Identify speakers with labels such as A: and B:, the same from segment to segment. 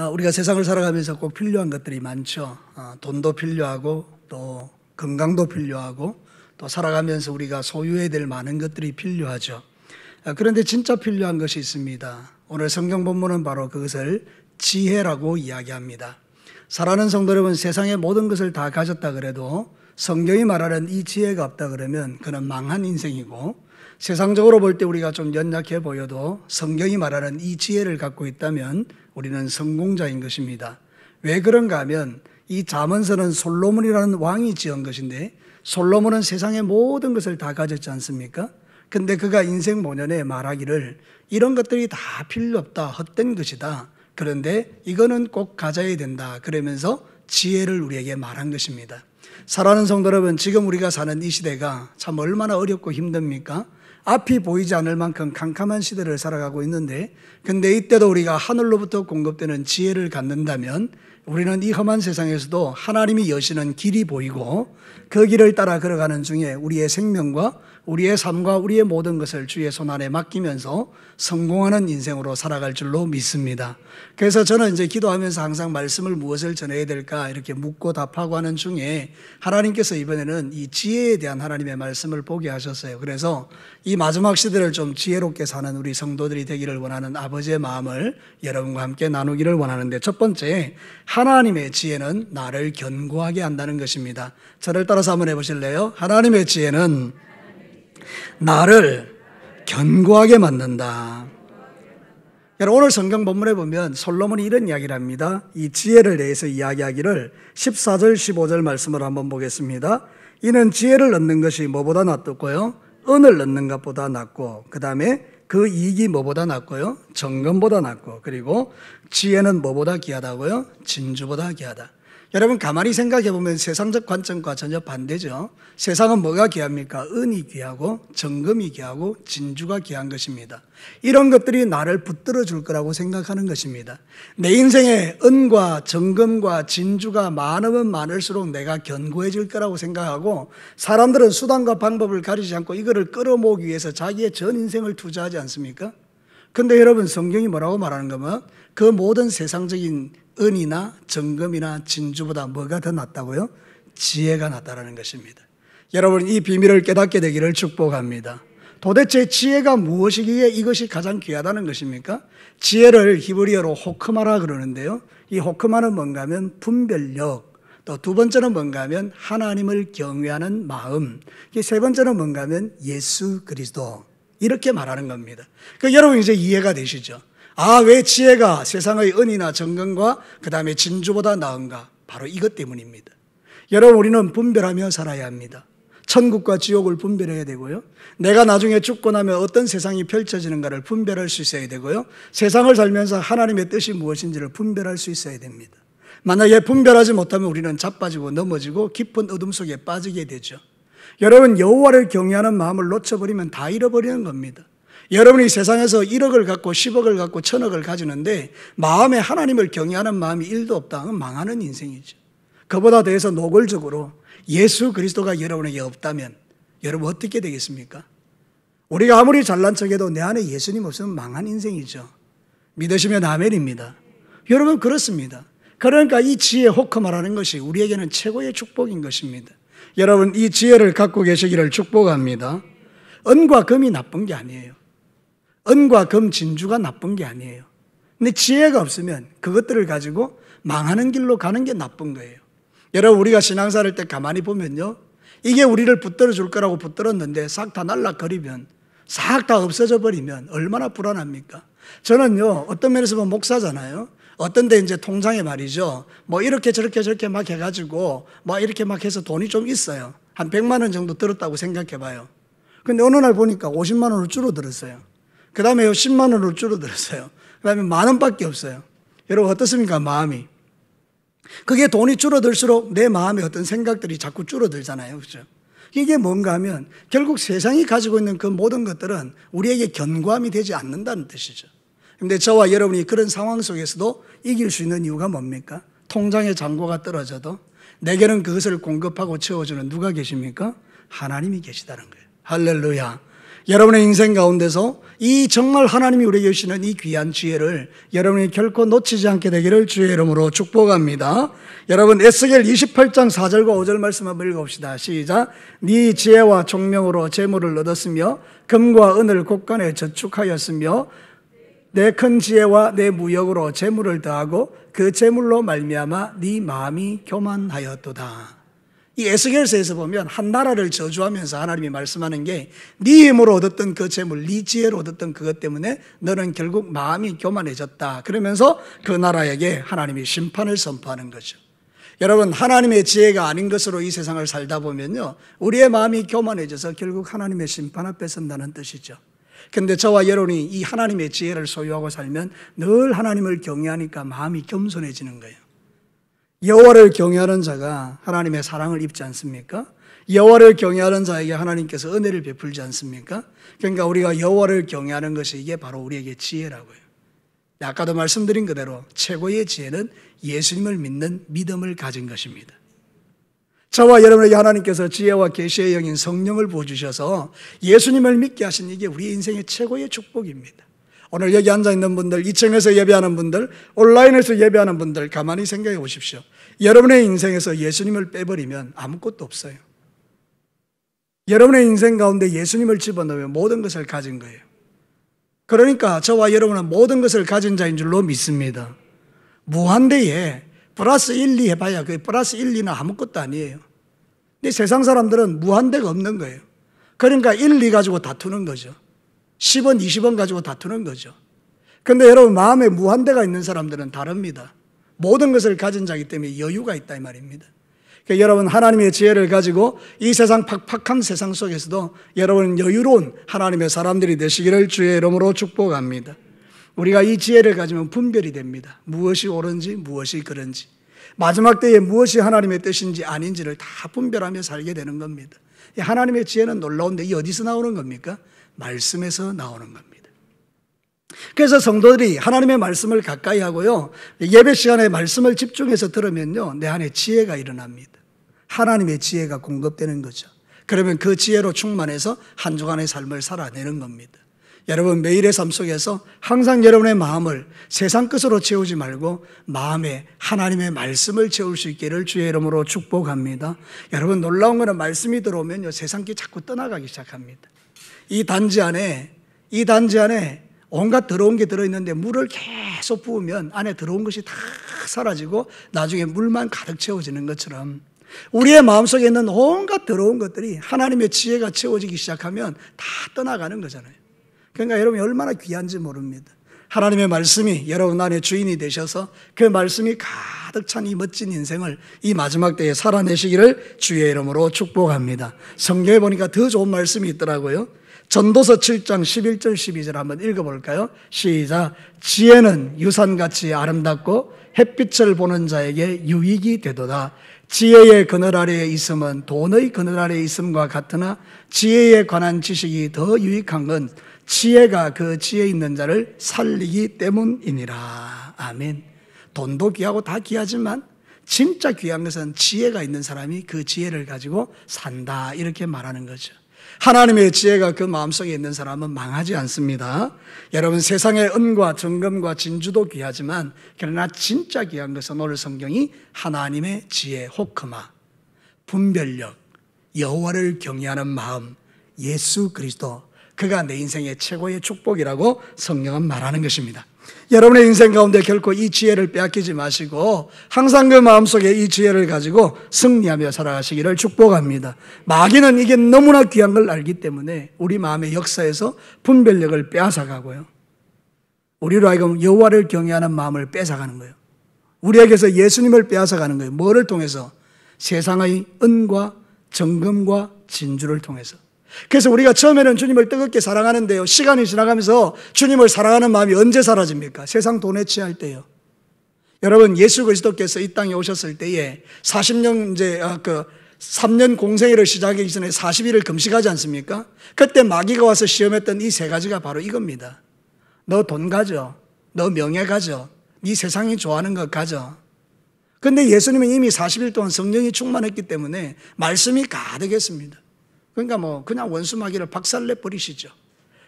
A: 우리가 세상을 살아가면서 꼭 필요한 것들이 많죠. 돈도 필요하고 또 건강도 필요하고 또 살아가면서 우리가 소유해야 될 많은 것들이 필요하죠. 그런데 진짜 필요한 것이 있습니다. 오늘 성경 본문은 바로 그것을 지혜라고 이야기합니다. 사랑하는 성도 여러분, 세상의 모든 것을 다 가졌다 그래도 성경이 말하는 이 지혜가 없다 그러면 그는 망한 인생이고, 세상적으로 볼 때 우리가 좀 연약해 보여도 성경이 말하는 이 지혜를 갖고 있다면 우리는 성공자인 것입니다. 왜 그런가 하면 이 잠언서는 솔로몬이라는 왕이 지은 것인데, 솔로몬은 세상의 모든 것을 다 가졌지 않습니까? 근데 그가 인생 모년에 말하기를 이런 것들이 다 필요 없다, 헛된 것이다, 그런데 이거는 꼭 가져야 된다, 그러면서 지혜를 우리에게 말한 것입니다. 사랑하는 성도 여러분, 지금 우리가 사는 이 시대가 참 얼마나 어렵고 힘듭니까? 앞이 보이지 않을 만큼 캄캄한 시대를 살아가고 있는데, 근데 이때도 우리가 하늘로부터 공급되는 지혜를 갖는다면 우리는 이 험한 세상에서도 하나님이 여시는 길이 보이고 그 길을 따라 걸어가는 중에 우리의 생명과 우리의 삶과 우리의 모든 것을 주의 손안에 맡기면서 성공하는 인생으로 살아갈 줄로 믿습니다. 그래서 저는 이제 기도하면서 항상 말씀을 무엇을 전해야 될까 이렇게 묻고 답하고 하는 중에 하나님께서 이번에는 이 지혜에 대한 하나님의 말씀을 보게 하셨어요. 그래서 이 마지막 시대를 좀 지혜롭게 사는 우리 성도들이 되기를 원하는 아버지의 마음을 여러분과 함께 나누기를 원하는데, 첫 번째, 하나님의 지혜는 나를 견고하게 한다는 것입니다. 저를 따라서 한번 해보실래요? 하나님의 지혜는 나를 견고하게 만든다. 여러분, 오늘 성경 본문에 보면 솔로몬이 이런 이야기를 합니다. 이 지혜를 대해서 이야기하기를 14절 15절 말씀을 한번 보겠습니다. 이는 지혜를 얻는 것이 뭐보다 낫고요, 은을 얻는 것보다 낫고, 그 다음에 그 이익이 뭐보다 낫고요, 정금보다 낫고, 그리고 지혜는 뭐보다 귀하다고요, 진주보다 귀하다. 여러분, 가만히 생각해 보면 세상적 관점과 전혀 반대죠. 세상은 뭐가 귀합니까? 은이 귀하고 정금이 귀하고 진주가 귀한 것입니다. 이런 것들이 나를 붙들어 줄 거라고 생각하는 것입니다. 내 인생에 은과 정금과 진주가 많으면 많을수록 내가 견고해질 거라고 생각하고, 사람들은 수단과 방법을 가리지 않고 이거를 끌어모으기 위해서 자기의 전 인생을 투자하지 않습니까? 근데 여러분, 성경이 뭐라고 말하는 거면 그 모든 세상적인 은이나 정금이나 진주보다 뭐가 더 낫다고요? 지혜가 낫다라는 것입니다. 여러분, 이 비밀을 깨닫게 되기를 축복합니다. 도대체 지혜가 무엇이기에 이것이 가장 귀하다는 것입니까? 지혜를 히브리어로 호크마라 그러는데요, 이 호크마는 뭔가 하면 분별력, 또 두 번째는 뭔가 하면 하나님을 경외하는 마음, 세 번째는 뭔가 하면 예수 그리스도, 이렇게 말하는 겁니다. 여러분 이제 이해가 되시죠? 왜 지혜가 세상의 은이나 정금과 그 다음에 진주보다 나은가? 바로 이것 때문입니다. 여러분, 우리는 분별하며 살아야 합니다. 천국과 지옥을 분별해야 되고요, 내가 나중에 죽고 나면 어떤 세상이 펼쳐지는가를 분별할 수 있어야 되고요, 세상을 살면서 하나님의 뜻이 무엇인지를 분별할 수 있어야 됩니다. 만약에 분별하지 못하면 우리는 자빠지고 넘어지고 깊은 어둠 속에 빠지게 되죠. 여러분, 여호와를 경외하는 마음을 놓쳐버리면 다 잃어버리는 겁니다. 여러분이 세상에서 1억을 갖고 10억을 갖고 1000억을 가지는데 마음에 하나님을 경외하는 마음이 1도 없다, 그건 망하는 인생이죠. 그보다 더해서 노골적으로 예수 그리스도가 여러분에게 없다면 여러분 어떻게 되겠습니까? 우리가 아무리 잘난 척해도 내 안에 예수님 없으면 망한 인생이죠. 믿으시면 아멘입니다. 여러분, 그렇습니다. 그러니까 이 지혜 호크마라는 것이 우리에게는 최고의 축복인 것입니다. 여러분, 이 지혜를 갖고 계시기를 축복합니다. 은과 금이 나쁜 게 아니에요. 은과 금, 진주가 나쁜 게 아니에요. 근데 지혜가 없으면 그것들을 가지고 망하는 길로 가는 게 나쁜 거예요. 여러분, 우리가 신앙생활 할 때 가만히 보면요, 이게 우리를 붙들어 줄 거라고 붙들었는데 싹 다 날락거리면, 싹 다 없어져 버리면 얼마나 불안합니까? 저는요, 어떤 면에서 보면 목사잖아요. 어떤 데 이제 통장에 말이죠, 뭐 이렇게 저렇게 막 해가지고 막 이렇게 막 해서 돈이 좀 있어요. 한 100만 원 정도 들었다고 생각해 봐요. 근데 어느 날 보니까 50만 원으로 줄어들었어요. 그 다음에 10만 원으로 줄어들었어요. 그 다음에 10,000 원밖에 없어요. 여러분, 어떻습니까? 마음이. 그게 돈이 줄어들수록 내 마음의 어떤 생각들이 자꾸 줄어들잖아요. 그렇죠? 이게 뭔가 하면 결국 세상이 가지고 있는 그 모든 것들은 우리에게 견고함이 되지 않는다는 뜻이죠. 그런데 저와 여러분이 그런 상황 속에서도 이길 수 있는 이유가 뭡니까? 통장의 잔고가 떨어져도 내게는 그것을 공급하고 채워주는 누가 계십니까? 하나님이 계시다는 거예요. 할렐루야. 여러분의 인생 가운데서 이 정말 하나님이 우리에게 주시는 이 귀한 지혜를 여러분이 결코 놓치지 않게 되기를 주의 이름으로 축복합니다. 여러분 에스겔 28장 4절과 5절 말씀 한번 읽어봅시다. 시작. 네 지혜와 총명으로 재물을 얻었으며 금과 은을 곳간에 저축하였으며 내 큰 지혜와 내 무역으로 재물을 더하고 그 재물로 말미암아 네 마음이 교만하였도다. 이 에스겔서에서 보면 한 나라를 저주하면서 하나님이 말씀하는 게 네 힘으로 얻었던 그 재물, 네 지혜로 얻었던 그것 때문에 너는 결국 마음이 교만해졌다. 그러면서 그 나라에게 하나님이 심판을 선포하는 거죠. 여러분, 하나님의 지혜가 아닌 것으로 이 세상을 살다 보면요, 우리의 마음이 교만해져서 결국 하나님의 심판 앞에 선다는 뜻이죠. 근데 저와 여러분이 이 하나님의 지혜를 소유하고 살면 늘 하나님을 경외하니까 마음이 겸손해지는 거예요. 여호와를 경외하는 자가 하나님의 사랑을 입지 않습니까? 여호와를 경외하는 자에게 하나님께서 은혜를 베풀지 않습니까? 그러니까 우리가 여호와를 경외하는 것이 이게 바로 우리에게 지혜라고요. 아까도 말씀드린 그대로 최고의 지혜는 예수님을 믿는 믿음을 가진 것입니다. 저와 여러분에게 하나님께서 지혜와 계시의 영인 성령을 부어주셔서 예수님을 믿게 하신 이게 우리 인생의 최고의 축복입니다. 오늘 여기 앉아있는 분들, 2층에서 예배하는 분들, 온라인에서 예배하는 분들 가만히 생각해 보십시오. 여러분의 인생에서 예수님을 빼버리면 아무것도 없어요. 여러분의 인생 가운데 예수님을 집어넣으면 모든 것을 가진 거예요. 그러니까 저와 여러분은 모든 것을 가진 자인 줄로 믿습니다. 무한대에 플러스 1, 2 해봐야 그 플러스 1, 2는 아무것도 아니에요. 근데 세상 사람들은 무한대가 없는 거예요. 그러니까 1, 2 가지고 다투는 거죠. 10원, 20원 가지고 다투는 거죠. 그런데 여러분, 마음에 무한대가 있는 사람들은 다릅니다. 모든 것을 가진 자이기 때문에 여유가 있다 이 말입니다. 그러니까 여러분, 하나님의 지혜를 가지고 이 세상 팍팍한 세상 속에서도 여러분 여유로운 하나님의 사람들이 되시기를 주의 이름으로 축복합니다. 우리가 이 지혜를 가지면 분별이 됩니다. 무엇이 옳은지 무엇이 그른지, 마지막 때에 무엇이 하나님의 뜻인지 아닌지를 다 분별하며 살게 되는 겁니다. 하나님의 지혜는 놀라운데 이 어디서 나오는 겁니까? 말씀에서 나오는 겁니다. 그래서 성도들이 하나님의 말씀을 가까이 하고요, 예배 시간에 말씀을 집중해서 들으면요, 내 안에 지혜가 일어납니다. 하나님의 지혜가 공급되는 거죠. 그러면 그 지혜로 충만해서 한 주간의 삶을 살아내는 겁니다. 여러분, 매일의 삶 속에서 항상 여러분의 마음을 세상 것으로 채우지 말고 마음에 하나님의 말씀을 채울 수 있기를 주의 이름으로 축복합니다. 여러분, 놀라운 거는 말씀이 들어오면요, 세상이 자꾸 떠나가기 시작합니다. 이 단지 안에 온갖 더러운 게 들어있는데 물을 계속 부으면 안에 들어온 것이 다 사라지고 나중에 물만 가득 채워지는 것처럼 우리의 마음속에 있는 온갖 더러운 것들이 하나님의 지혜가 채워지기 시작하면 다 떠나가는 거잖아요. 그러니까 여러분이 얼마나 귀한지 모릅니다. 하나님의 말씀이 여러분 안에 주인이 되셔서 그 말씀이 가득 찬 이 멋진 인생을 이 마지막 때에 살아내시기를 주의 이름으로 축복합니다. 성경에 보니까 더 좋은 말씀이 있더라고요. 전도서 7장 11절 12절 한번 읽어볼까요? 시작. 지혜는 유산같이 아름답고 햇빛을 보는 자에게 유익이 되도다. 지혜의 그늘 아래에 있음은 돈의 그늘 아래에 있음과 같으나 지혜에 관한 지식이 더 유익한 건 지혜가 그 지혜 있는 자를 살리기 때문이니라. 아멘. 돈도 귀하고 다 귀하지만 진짜 귀한 것은 지혜가 있는 사람이 그 지혜를 가지고 산다, 이렇게 말하는 거죠. 하나님의 지혜가 그 마음속에 있는 사람은 망하지 않습니다. 여러분, 세상의 은과 정금과 진주도 귀하지만 그러나 진짜 귀한 것은 오늘 성경이 하나님의 지혜, 호크마, 분별력, 여호와를 경외하는 마음, 예수 그리스도, 그가 내 인생의 최고의 축복이라고 성경은 말하는 것입니다. 여러분의 인생 가운데 결코 이 지혜를 빼앗기지 마시고 항상 그 마음속에 이 지혜를 가지고 승리하며 살아가시기를 축복합니다. 마귀는 이게 너무나 귀한 걸 알기 때문에 우리 마음의 역사에서 분별력을 빼앗아가고요, 우리로 하여금 여호와를 경외하는 마음을 뺏어가는 거예요. 우리에게서 예수님을 빼앗아가는 거예요. 뭐를 통해서? 세상의 은과 정금과 진주를 통해서. 그래서 우리가 처음에는 주님을 뜨겁게 사랑하는데요, 시간이 지나가면서 주님을 사랑하는 마음이 언제 사라집니까? 세상 돈에 취할 때요. 여러분, 예수 그리스도께서 이 땅에 오셨을 때에 40년 3년 공생애를 시작하기 전에 40일을 금식하지 않습니까? 그때 마귀가 와서 시험했던 이 세 가지가 바로 이겁니다. 너 돈 가져, 너 명예 가져, 네 세상이 좋아하는 것 가져. 근데 예수님은 이미 40일 동안 성령이 충만했기 때문에 말씀이 가득했습니다. 그러니까 그냥 원수마귀를 박살내 버리시죠.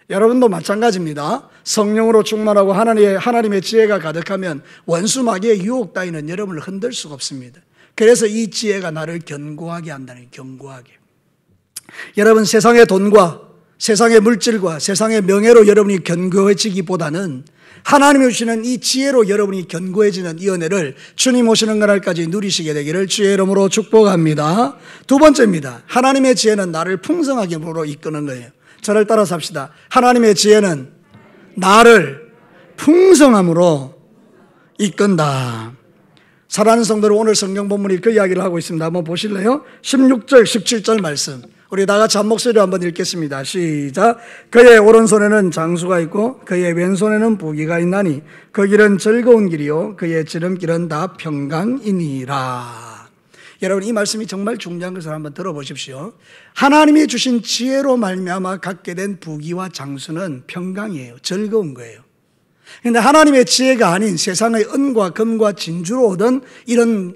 A: 여러분도 마찬가지입니다. 성령으로 충만하고 하나님의 지혜가 가득하면 원수마귀의 유혹 따위는 여러분을 흔들 수가 없습니다. 그래서 이 지혜가 나를 견고하게 한다는, 견고하게. 여러분, 세상의 돈과 세상의 물질과 세상의 명예로 여러분이 견고해지기보다는 하나님이 주시는 이 지혜로 여러분이 견고해지는 이 은혜를 주님 오시는 그날까지 누리시게 되기를 주의 이름으로 축복합니다. 두 번째입니다. 하나님의 지혜는 나를 풍성하게 이끄는 거예요. 저를 따라서 합시다. 하나님의 지혜는 나를 풍성함으로 이끈다. 사랑하는 성도들, 오늘 성경 본문이 그 이야기를 하고 있습니다. 한번 보실래요? 16절, 17절 말씀. 우리 다 같이 한 목소리로 한번 읽겠습니다. 시작. 그의 오른손에는 장수가 있고 그의 왼손에는 부귀가 있나니 그 길은 즐거운 길이요 그의 지름길은 다 평강이니라. 여러분, 이 말씀이 정말 중요한 것을 한번 들어보십시오. 하나님이 주신 지혜로 말미암아 갖게 된 부귀와 장수는 평강이에요. 즐거운 거예요. 그런데 하나님의 지혜가 아닌 세상의 은과 금과 진주로 얻은 이런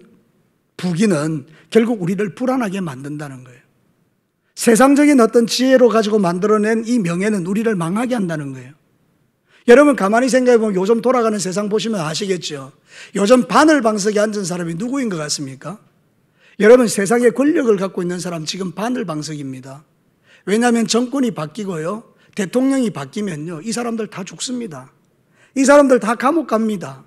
A: 부귀는 결국 우리를 불안하게 만든다는 거예요. 세상적인 어떤 지혜로 가지고 만들어낸 이 명예는 우리를 망하게 한다는 거예요. 여러분, 가만히 생각해 보면 요즘 돌아가는 세상 보시면 아시겠죠? 요즘 바늘방석에 앉은 사람이 누구인 것 같습니까? 여러분, 세상에 권력을 갖고 있는 사람 지금 바늘방석입니다. 왜냐하면 정권이 바뀌고요, 대통령이 바뀌면요, 이 사람들 다 죽습니다. 이 사람들 다 감옥 갑니다.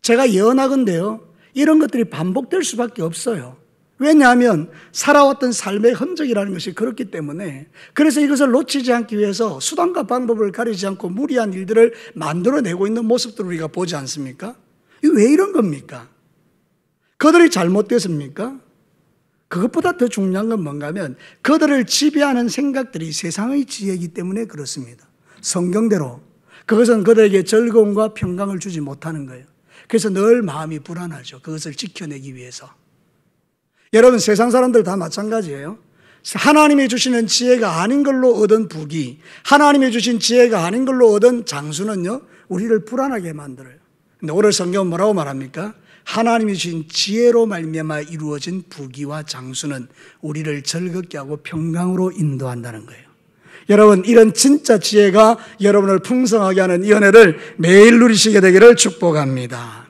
A: 제가 예언하건대요, 이런 것들이 반복될 수밖에 없어요. 왜냐하면 살아왔던 삶의 흔적이라는 것이 그렇기 때문에. 그래서 이것을 놓치지 않기 위해서 수단과 방법을 가리지 않고 무리한 일들을 만들어내고 있는 모습들을 우리가 보지 않습니까? 이게 왜 이런 겁니까? 그들이 잘못됐습니까? 그것보다 더 중요한 건 뭔가 하면 그들을 지배하는 생각들이 세상의 지혜이기 때문에 그렇습니다. 성경대로 그것은 그들에게 즐거움과 평강을 주지 못하는 거예요. 그래서 늘 마음이 불안하죠. 그것을 지켜내기 위해서. 여러분, 세상 사람들 다 마찬가지예요. 하나님이 주시는 지혜가 아닌 걸로 얻은 부귀, 하나님이 주신 지혜가 아닌 걸로 얻은 장수는요, 우리를 불안하게 만들어요. 근데 오늘 성경은 뭐라고 말합니까? 하나님이 주신 지혜로 말미암아 이루어진 부귀와 장수는 우리를 즐겁게 하고 평강으로 인도한다는 거예요. 여러분, 이런 진짜 지혜가 여러분을 풍성하게 하는 이 은혜를 매일 누리시게 되기를 축복합니다.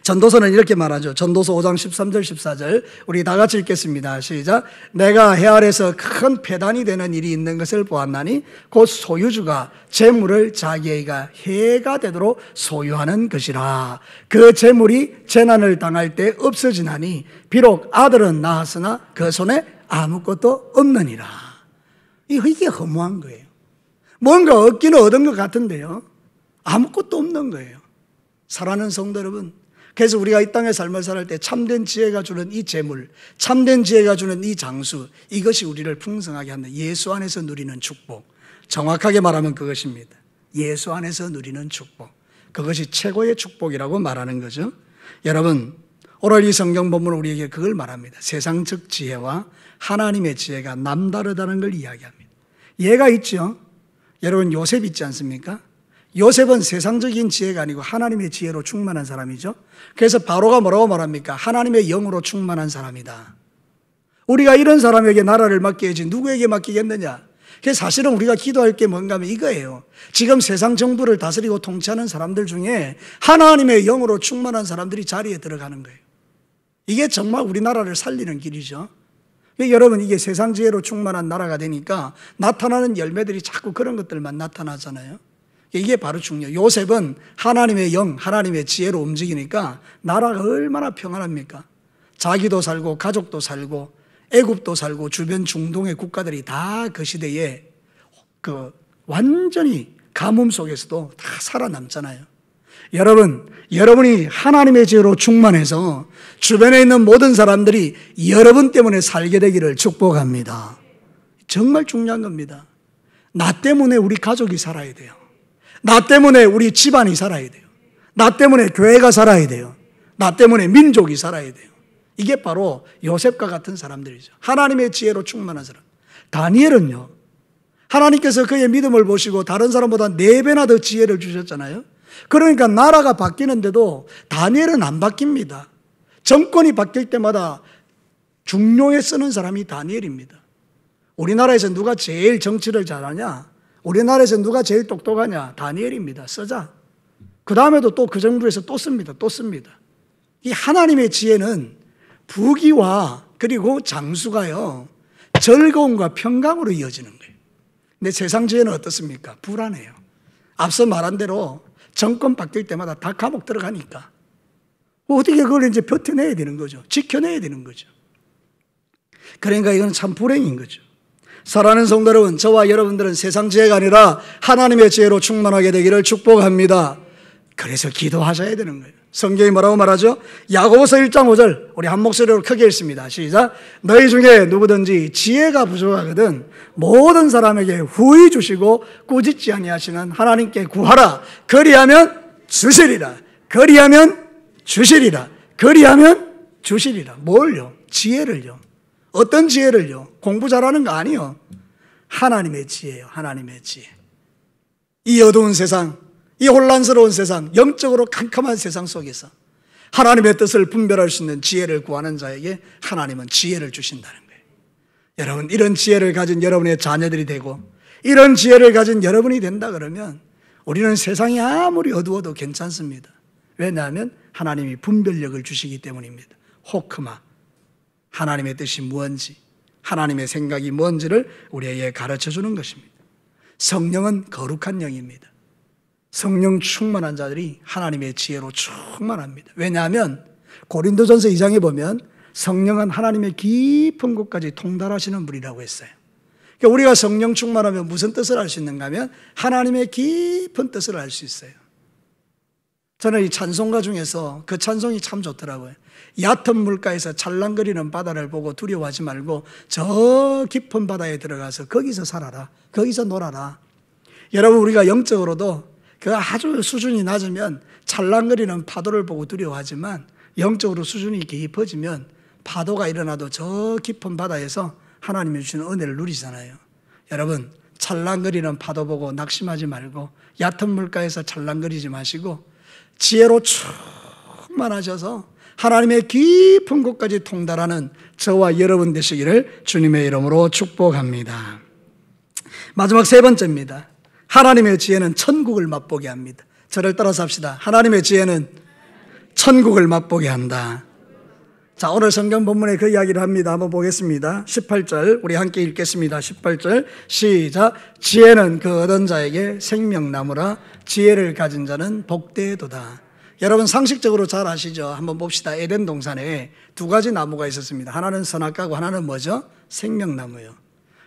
A: 전도서는 이렇게 말하죠. 전도서 5장 13절 14절 우리 다 같이 읽겠습니다. 시작. 내가 해 아래서 큰 패단이 되는 일이 있는 것을 보았나니 곧 소유주가 재물을 자기에게 해가 되도록 소유하는 것이라. 그 재물이 재난을 당할 때 없어지나니 비록 아들은 낳았으나 그 손에 아무것도 없느니라. 이게 허무한 거예요. 뭔가 얻기는 얻은 것 같은데요, 아무것도 없는 거예요. 사랑하는 성도 여러분, 그래서 우리가 이 땅의 삶을 살 때 참된 지혜가 주는 이 재물, 참된 지혜가 주는 이 장수, 이것이 우리를 풍성하게 한다. 예수 안에서 누리는 축복. 정확하게 말하면 그것입니다. 예수 안에서 누리는 축복. 그것이 최고의 축복이라고 말하는 거죠. 여러분, 오늘 이 성경 본문은 우리에게 그걸 말합니다. 세상적 지혜와 하나님의 지혜가 남다르다는 걸 이야기합니다. 예가 있죠. 여러분, 요셉 있지 않습니까? 요셉은 세상적인 지혜가 아니고 하나님의 지혜로 충만한 사람이죠. 그래서 바로가 뭐라고 말합니까? 하나님의 영으로 충만한 사람이다. 우리가 이런 사람에게 나라를 맡겨야지 누구에게 맡기겠느냐? 그래서 사실은 우리가 기도할 게 뭔가 하면 이거예요. 지금 세상 정부를 다스리고 통치하는 사람들 중에 하나님의 영으로 충만한 사람들이 자리에 들어가는 거예요. 이게 정말 우리나라를 살리는 길이죠. 여러분, 이게 세상 지혜로 충만한 나라가 되니까 나타나는 열매들이 자꾸 그런 것들만 나타나잖아요. 이게 바로 중요해요. 요셉은 하나님의 영, 하나님의 지혜로 움직이니까 나라가 얼마나 평안합니까? 자기도 살고 가족도 살고 애굽도 살고 주변 중동의 국가들이 다 그 시대에 완전히 가뭄 속에서도 다 살아남잖아요. 여러분, 여러분이 하나님의 지혜로 충만해서 주변에 있는 모든 사람들이 여러분 때문에 살게 되기를 축복합니다. 정말 중요한 겁니다. 나 때문에 우리 가족이 살아야 돼요. 나 때문에 우리 집안이 살아야 돼요. 나 때문에 교회가 살아야 돼요. 나 때문에 민족이 살아야 돼요. 이게 바로 요셉과 같은 사람들이죠. 하나님의 지혜로 충만한 사람. 다니엘은요, 하나님께서 그의 믿음을 보시고 다른 사람보다 4배나 더 지혜를 주셨잖아요. 그러니까 나라가 바뀌는데도 다니엘은 안 바뀝니다. 정권이 바뀔 때마다 중용에 쓰는 사람이 다니엘입니다. 우리나라에서 누가 제일 정치를 잘하냐? 우리나라에서 누가 제일 똑똑하냐? 다니엘입니다. 쓰자. 그 다음에도 또 그 정부에서 또 씁니다. 또 씁니다. 이 하나님의 지혜는 부귀와 그리고 장수가요, 즐거움과 평강으로 이어지는 거예요. 근데 세상 지혜는 어떻습니까? 불안해요. 앞서 말한 대로 정권 바뀔 때마다 다 감옥 들어가니까 어떻게 그걸 이제 버텨내야 되는 거죠. 지켜내야 되는 거죠. 그러니까 이건 참 불행인 거죠. 사랑하는 성도 여러분, 저와 여러분들은 세상 지혜가 아니라 하나님의 지혜로 충만하게 되기를 축복합니다. 그래서 기도하셔야 되는 거예요. 성경이 뭐라고 말하죠? 야고보서 1장 5절 우리 한 목소리로 크게 읽습니다. 시작. 너희 중에 누구든지 지혜가 부족하거든 모든 사람에게 후히 주시고 꾸짖지 아니하시는 하나님께 구하라. 그리하면 주시리라. 그리하면 주시리라. 그리하면 주시리라. 뭘요? 지혜를요. 어떤 지혜를요? 공부 잘하는 거 아니요. 하나님의 지혜예요. 하나님의 지혜. 이 어두운 세상, 이 혼란스러운 세상, 영적으로 캄캄한 세상 속에서 하나님의 뜻을 분별할 수 있는 지혜를 구하는 자에게 하나님은 지혜를 주신다는 거예요. 여러분, 이런 지혜를 가진 여러분의 자녀들이 되고 이런 지혜를 가진 여러분이 된다 그러면 우리는 세상이 아무리 어두워도 괜찮습니다. 왜냐하면 하나님이 분별력을 주시기 때문입니다. 호크마, 하나님의 뜻이 무엇인지, 하나님의 생각이 뭔지를 우리에게 가르쳐 주는 것입니다. 성령은 거룩한 영입니다. 성령 충만한 자들이 하나님의 지혜로 충만합니다. 왜냐하면 고린도전서 2장에 보면 성령은 하나님의 깊은 곳까지 통달하시는 분이라고 했어요. 그러니까 우리가 성령 충만하면 무슨 뜻을 알 수 있는가 하면 하나님의 깊은 뜻을 알 수 있어요. 저는 이 찬송가 중에서 그 찬송이 참 좋더라고요. 얕은 물가에서 찰랑거리는 바다를 보고 두려워하지 말고 저 깊은 바다에 들어가서 거기서 살아라. 거기서 놀아라. 여러분, 우리가 영적으로도 그 아주 수준이 낮으면 찰랑거리는 파도를 보고 두려워하지만 영적으로 수준이 깊어지면 파도가 일어나도 저 깊은 바다에서 하나님이 주시는 은혜를 누리잖아요. 여러분, 찰랑거리는 파도 보고 낙심하지 말고 얕은 물가에서 찰랑거리지 마시고 지혜로 충만하셔서 하나님의 깊은 곳까지 통달하는 저와 여러분 되시기를 주님의 이름으로 축복합니다. 마지막 세 번째입니다. 하나님의 지혜는 천국을 맛보게 합니다. 저를 따라서 합시다. 하나님의 지혜는 천국을 맛보게 한다. 자, 오늘 성경 본문에 그 이야기를 합니다. 한번 보겠습니다. 18절 우리 함께 읽겠습니다. 18절 시작. 지혜는 그 얻은 자에게 생명나무라. 지혜를 가진 자는 복되도다. 여러분, 상식적으로 잘 아시죠? 한번 봅시다. 에덴 동산에 두 가지 나무가 있었습니다. 하나는 선악과고 하나는 뭐죠? 생명나무요.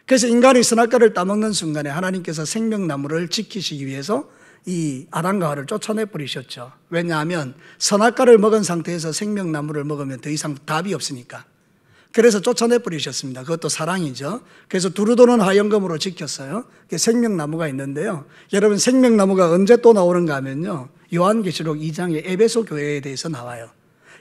A: 그래서 인간이 선악과를 따먹는 순간에 하나님께서 생명나무를 지키시기 위해서 이 아담과 하와를 쫓아내 버리셨죠. 왜냐하면 선악과를 먹은 상태에서 생명나무를 먹으면 더 이상 답이 없으니까. 그래서 쫓아내 버리셨습니다. 그것도 사랑이죠. 그래서 두루도는 화영금으로 지켰어요. 생명나무가 있는데요. 여러분, 생명나무가 언제 또 나오는가 하면요, 요한계시록 2장의 에베소 교회에 대해서 나와요.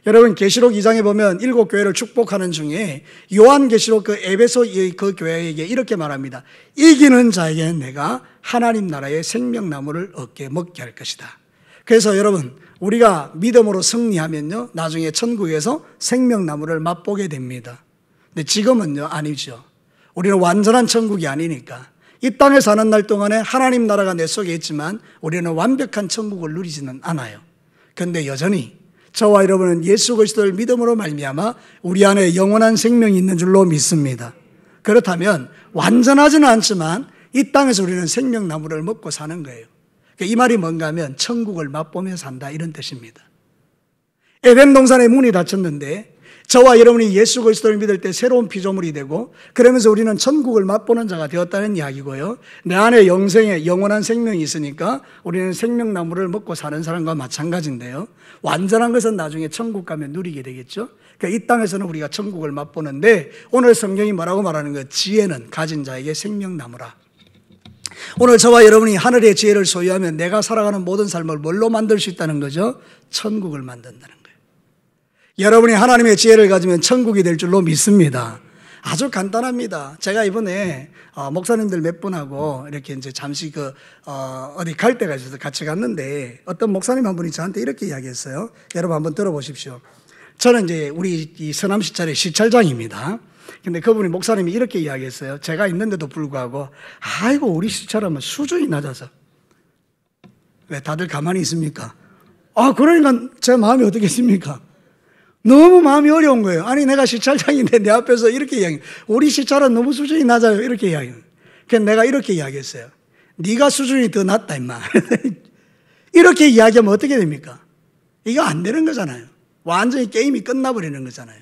A: 여러분, 계시록 2장에 보면 7교회를 축복하는 중에 요한계시록 그 에베소 그 교회에게 이렇게 말합니다. 이기는 자에게 내가 하나님 나라의 생명나무를 얻게 먹게 할 것이다. 그래서 여러분, 우리가 믿음으로 승리하면요, 나중에 천국에서 생명나무를 맛보게 됩니다. 근데 지금은요, 아니죠. 우리는 완전한 천국이 아니니까 이 땅에 사는 날 동안에 하나님 나라가 내 속에 있지만 우리는 완벽한 천국을 누리지는 않아요. 그런데 여전히 저와 여러분은 예수 그리스도를 믿음으로 말미암아 우리 안에 영원한 생명이 있는 줄로 믿습니다. 그렇다면 완전하지는 않지만 이 땅에서 우리는 생명나무를 먹고 사는 거예요. 이 말이 뭔가 하면 천국을 맛보며 산다, 이런 뜻입니다. 에덴 동산의 문이 닫혔는데 저와 여러분이 예수 그리스도를 믿을 때 새로운 피조물이 되고 그러면서 우리는 천국을 맛보는 자가 되었다는 이야기고요. 내 안에 영원한 생명이 있으니까 우리는 생명나무를 먹고 사는 사람과 마찬가지인데요. 완전한 것은 나중에 천국 가면 누리게 되겠죠. 그러니까 이 땅에서는 우리가 천국을 맛보는데 오늘 성경이 뭐라고 말하는 거예요? 지혜는 가진 자에게 생명나무라. 오늘 저와 여러분이 하늘의 지혜를 소유하면 내가 살아가는 모든 삶을 뭘로 만들 수 있다는 거죠? 천국을 만든다는 거예요. 여러분이 하나님의 지혜를 가지면 천국이 될 줄로 믿습니다. 아주 간단합니다. 제가 이번에 목사님들 몇 분하고 이렇게 이제 잠시 어디 갈 때가 있어서 같이 갔는데 어떤 목사님 한 분이 저한테 이렇게 이야기했어요. 여러분 한번 들어보십시오. 저는 이제 우리 이 서남시찰의 시찰장입니다. 근데 그분이 목사님이 이렇게 이야기했어요. 제가 있는데도 불구하고 아이고 우리 시처럼은 수준이 낮아서. 왜 다들 가만히 있습니까? 그러니까 제 마음이 어떻겠습니까? 너무 마음이 어려운 거예요. 아니 내가 시찰장인데 내 앞에서 이렇게 이야기해요. 우리 시찰은 너무 수준이 낮아요. 이렇게 이야기해요. 그래서 내가 이렇게 이야기했어요. 네가 수준이 더 낮다 임마. 이렇게 이야기하면 어떻게 됩니까? 이거 안 되는 거잖아요. 완전히 게임이 끝나버리는 거잖아요.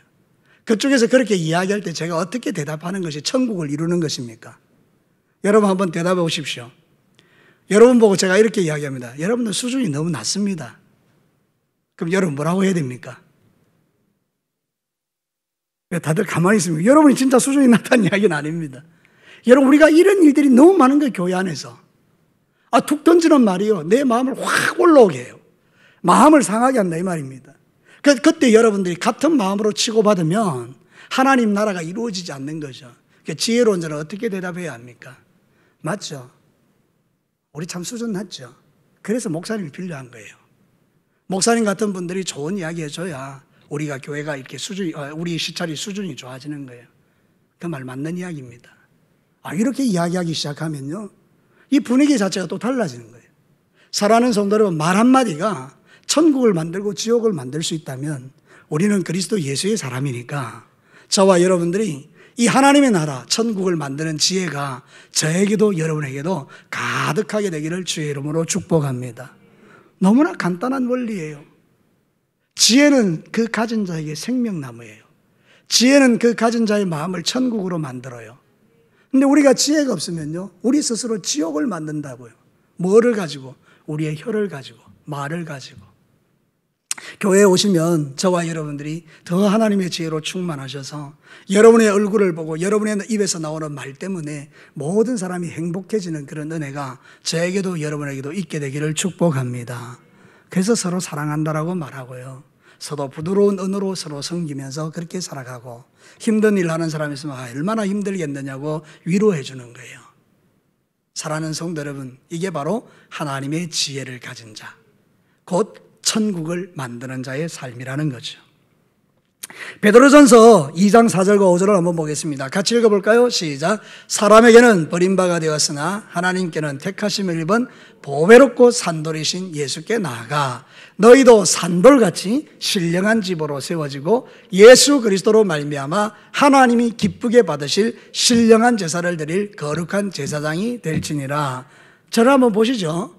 A: 그쪽에서 그렇게 이야기할 때 제가 어떻게 대답하는 것이 천국을 이루는 것입니까? 여러분 한번 대답해 보십시오. 여러분 보고 제가 이렇게 이야기합니다. 여러분들 수준이 너무 낮습니다. 그럼 여러분 뭐라고 해야 됩니까? 왜 다들 가만히 있습니까? 여러분이 진짜 수준이 낮다는 이야기는 아닙니다. 여러분 우리가 이런 일들이 너무 많은 거예요. 교회 안에서. 툭 던지는 말이요. 내 마음을 확 올라오게 해요. 마음을 상하게 한다 이 말입니다. 그때 여러분들이 같은 마음으로 치고받으면 하나님 나라가 이루어지지 않는 거죠. 지혜로운 자는 어떻게 대답해야 합니까? 맞죠? 우리 참 수준 낮죠? 그래서 목사님이 필요한 거예요. 목사님 같은 분들이 좋은 이야기 해줘야 우리가 교회가 이렇게 우리 시찰이 수준이 좋아지는 거예요. 그 말 맞는 이야기입니다. 이렇게 이야기하기 시작하면요. 이 분위기 자체가 또 달라지는 거예요. 사랑하는 성도 여러분, 말 한마디가 천국을 만들고 지옥을 만들 수 있다면 우리는 그리스도 예수의 사람이니까 저와 여러분들이 이 하나님의 나라, 천국을 만드는 지혜가 저에게도 여러분에게도 가득하게 되기를 주의 이름으로 축복합니다. 너무나 간단한 원리예요. 지혜는 그 가진 자에게 생명나무예요. 지혜는 그 가진 자의 마음을 천국으로 만들어요. 근데 우리가 지혜가 없으면요, 우리 스스로 지옥을 만든다고요. 뭐를 가지고? 우리의 혀를 가지고, 말을 가지고. 교회에 오시면 저와 여러분들이 더 하나님의 지혜로 충만하셔서 여러분의 얼굴을 보고 여러분의 입에서 나오는 말 때문에 모든 사람이 행복해지는 그런 은혜가 저에게도 여러분에게도 있게 되기를 축복합니다. 그래서 서로 사랑한다라고 말하고요. 서로 부드러운 언어로 서로 섬기면서 그렇게 살아가고 힘든 일 하는 사람이 있으면 얼마나 힘들겠느냐고 위로해 주는 거예요. 사랑하는 성도 여러분, 이게 바로 하나님의 지혜를 가진 자, 곧 천국을 만드는 자의 삶이라는 거죠. 베드로전서 2장 4절과 5절을 한번 보겠습니다. 같이 읽어볼까요? 시작. 사람에게는 버림바가 되었으나 하나님께는 택하심을 입은 보배롭고 산돌이신 예수께 나아가 너희도 산돌같이 신령한 집으로 세워지고 예수 그리스도로 말미암아 하나님이 기쁘게 받으실 신령한 제사를 드릴 거룩한 제사장이 될지니라. 저를 한번 보시죠.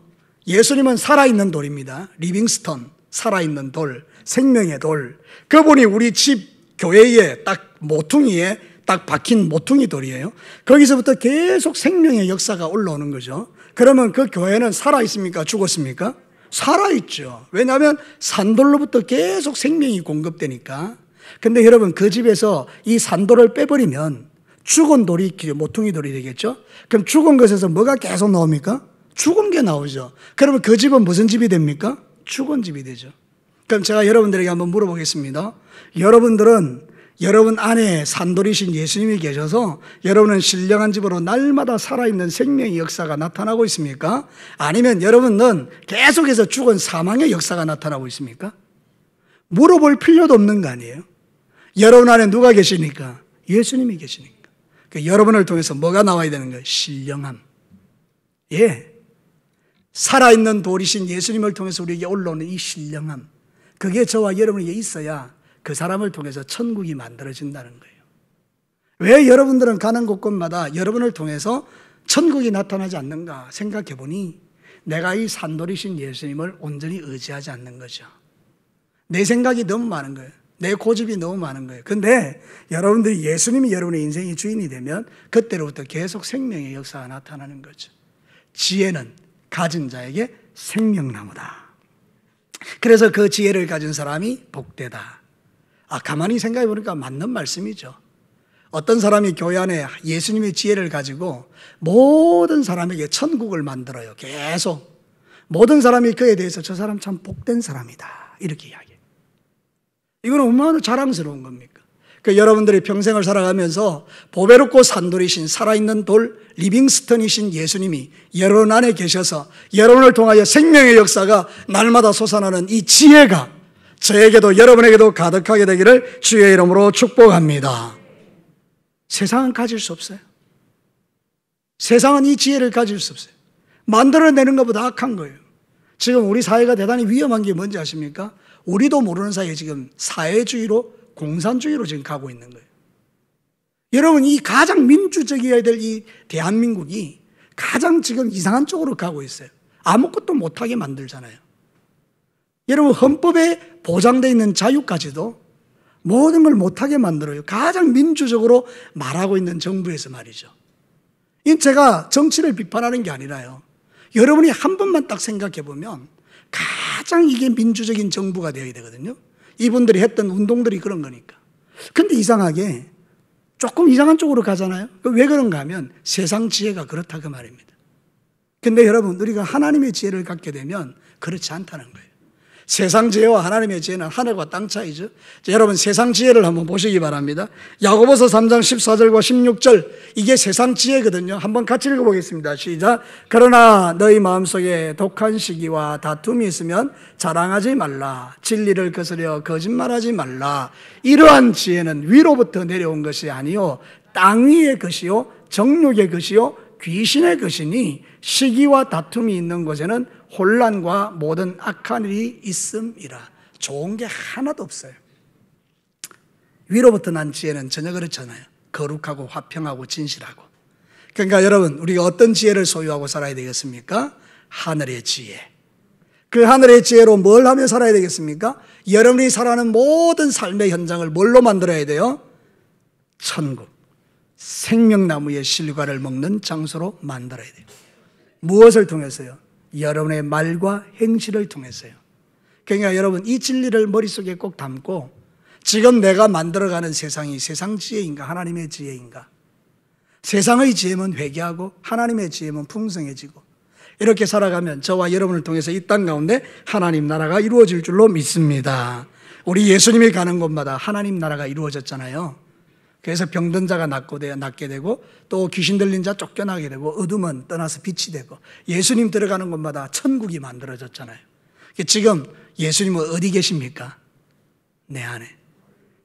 A: 예수님은 살아있는 돌입니다. 리빙스턴, 살아있는 돌, 생명의 돌. 그분이 우리 집 교회에 딱 모퉁이에 딱 박힌 모퉁이 돌이에요. 거기서부터 계속 생명의 역사가 올라오는 거죠. 그러면 그 교회는 살아있습니까? 죽었습니까? 살아있죠. 왜냐하면 산돌로부터 계속 생명이 공급되니까. 근데 여러분, 그 집에서 이 산돌을 빼버리면 죽은 돌이 모퉁이 돌이 되겠죠? 그럼 죽은 것에서 뭐가 계속 나옵니까? 죽은 게 나오죠. 그러면 그 집은 무슨 집이 됩니까? 죽은 집이 되죠. 그럼 제가 여러분들에게 한번 물어보겠습니다. 여러분들은 여러분 안에 산돌이신 예수님이 계셔서 여러분은 신령한 집으로 날마다 살아있는 생명의 역사가 나타나고 있습니까? 아니면 여러분은 계속해서 죽은 사망의 역사가 나타나고 있습니까? 물어볼 필요도 없는 거 아니에요? 여러분 안에 누가 계시니까? 예수님이 계시니까. 그러니까 여러분을 통해서 뭐가 나와야 되는 거예요? 신령함. 예. 살아있는 돌이신 예수님을 통해서 우리에게 올라오는 이 신령함, 그게 저와 여러분에게 있어야 그 사람을 통해서 천국이 만들어진다는 거예요. 왜 여러분들은 가는 곳곳마다 여러분을 통해서 천국이 나타나지 않는가 생각해 보니 내가 이 산돌이신 예수님을 온전히 의지하지 않는 거죠. 내 생각이 너무 많은 거예요. 내 고집이 너무 많은 거예요. 근데 여러분들이 예수님이 여러분의 인생의 주인이 되면 그때로부터 계속 생명의 역사가 나타나는 거죠. 지혜는 가진 자에게 생명나무다. 그래서 그 지혜를 가진 사람이 복되다. 가만히 생각해 보니까 맞는 말씀이죠. 어떤 사람이 교회 안에 예수님의 지혜를 가지고 모든 사람에게 천국을 만들어요. 계속. 모든 사람이 그에 대해서 저 사람 참 복된 사람이다. 이렇게 이야기해요. 이건 얼마나 자랑스러운 겁니까? 여러분들이 평생을 살아가면서 보배롭고 산돌이신 살아있는 돌 리빙스턴이신 예수님이 여러분 안에 계셔서 여러분을 통하여 생명의 역사가 날마다 솟아나는 이 지혜가 저에게도 여러분에게도 가득하게 되기를 주의 이름으로 축복합니다. 세상은 가질 수 없어요. 세상은 이 지혜를 가질 수 없어요. 만들어내는 것보다 악한 거예요. 지금 우리 사회가 대단히 위험한 게 뭔지 아십니까? 우리도 모르는 사이에 지금 사회주의로, 공산주의로 지금 가고 있는 거예요. 여러분, 이 가장 민주적이어야 될 이 대한민국이 가장 지금 이상한 쪽으로 가고 있어요. 아무것도 못하게 만들잖아요. 여러분, 헌법에 보장되어 있는 자유까지도 모든 걸 못하게 만들어요. 가장 민주적으로 말하고 있는 정부에서 말이죠. 제가 정치를 비판하는 게 아니라요. 여러분이 한 번만 딱 생각해 보면 가장 이게 민주적인 정부가 되어야 되거든요. 이분들이 했던 운동들이 그런 거니까. 근데 이상하게 조금 이상한 쪽으로 가잖아요. 왜 그런가 하면 세상 지혜가 그렇다 그 말입니다. 근데 여러분, 우리가 하나님의 지혜를 갖게 되면 그렇지 않다는 거예요. 세상 지혜와 하나님의 지혜는 하늘과 땅 차이죠. 자, 여러분, 세상 지혜를 한번 보시기 바랍니다. 야고보서 3장 14절과 16절, 이게 세상 지혜거든요. 한번 같이 읽어보겠습니다. 시작. 그러나 너희 마음속에 독한 시기와 다툼이 있으면 자랑하지 말라. 진리를 거스려 거짓말하지 말라. 이러한 지혜는 위로부터 내려온 것이 아니요 땅 위의 것이요 정욕의 것이요 귀신의 것이니 시기와 다툼이 있는 곳에는 혼란과 모든 악한 일이 있음이라. 좋은 게 하나도 없어요. 위로부터 난 지혜는 전혀 그렇잖아요. 거룩하고 화평하고 진실하고. 그러니까 여러분, 우리가 어떤 지혜를 소유하고 살아야 되겠습니까? 하늘의 지혜. 그 하늘의 지혜로 뭘 하며 살아야 되겠습니까? 여러분이 살아가는 모든 삶의 현장을 뭘로 만들어야 돼요? 천국, 생명나무의 실과를 먹는 장소로 만들어야 돼요. 무엇을 통해서요? 여러분의 말과 행실을 통해서요. 그러니까 여러분, 이 진리를 머릿속에 꼭 담고 지금 내가 만들어가는 세상이 세상 지혜인가 하나님의 지혜인가? 세상의 지혜면 회개하고 하나님의 지혜면 풍성해지고, 이렇게 살아가면 저와 여러분을 통해서 이 땅 가운데 하나님 나라가 이루어질 줄로 믿습니다. 우리 예수님이 가는 곳마다 하나님 나라가 이루어졌잖아요. 그래서 병든 자가 낫게 되고 또 귀신 들린 자 쫓겨나게 되고 어둠은 떠나서 빛이 되고 예수님 들어가는 곳마다 천국이 만들어졌잖아요. 지금 예수님은 어디 계십니까? 내 안에.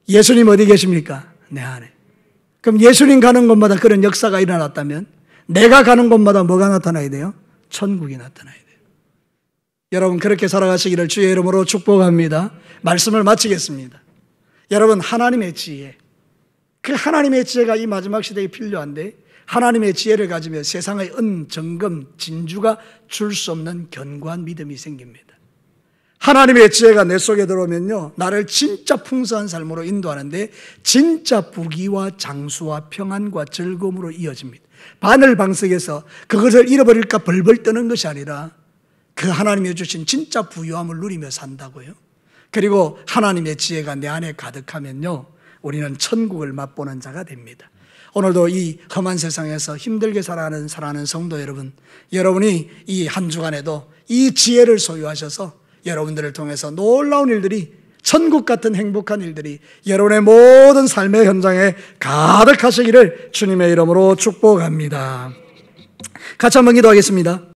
A: 예수님 어디 계십니까? 내 안에. 그럼 예수님 가는 곳마다 그런 역사가 일어났다면 내가 가는 곳마다 뭐가 나타나야 돼요? 천국이 나타나야 돼요. 여러분, 그렇게 살아가시기를 주의 이름으로 축복합니다. 말씀을 마치겠습니다. 여러분, 하나님의 지혜, 그 하나님의 지혜가 이 마지막 시대에 필요한데, 하나님의 지혜를 가지면 세상의 정금, 진주가 줄 수 없는 견고한 믿음이 생깁니다. 하나님의 지혜가 내 속에 들어오면요, 나를 진짜 풍성한 삶으로 인도하는데 진짜 부귀와 장수와 평안과 즐거움으로 이어집니다. 바늘방석에서 그것을 잃어버릴까 벌벌 떠는 것이 아니라 그 하나님이 주신 진짜 부유함을 누리며 산다고요. 그리고 하나님의 지혜가 내 안에 가득하면요, 우리는 천국을 맛보는 자가 됩니다. 오늘도 이 험한 세상에서 힘들게 살아가는 성도 여러분, 여러분이 이 한 주간에도 이 지혜를 소유하셔서 여러분들을 통해서 놀라운 일들이, 천국 같은 행복한 일들이 여러분의 모든 삶의 현장에 가득하시기를 주님의 이름으로 축복합니다. 같이 한번 기도하겠습니다.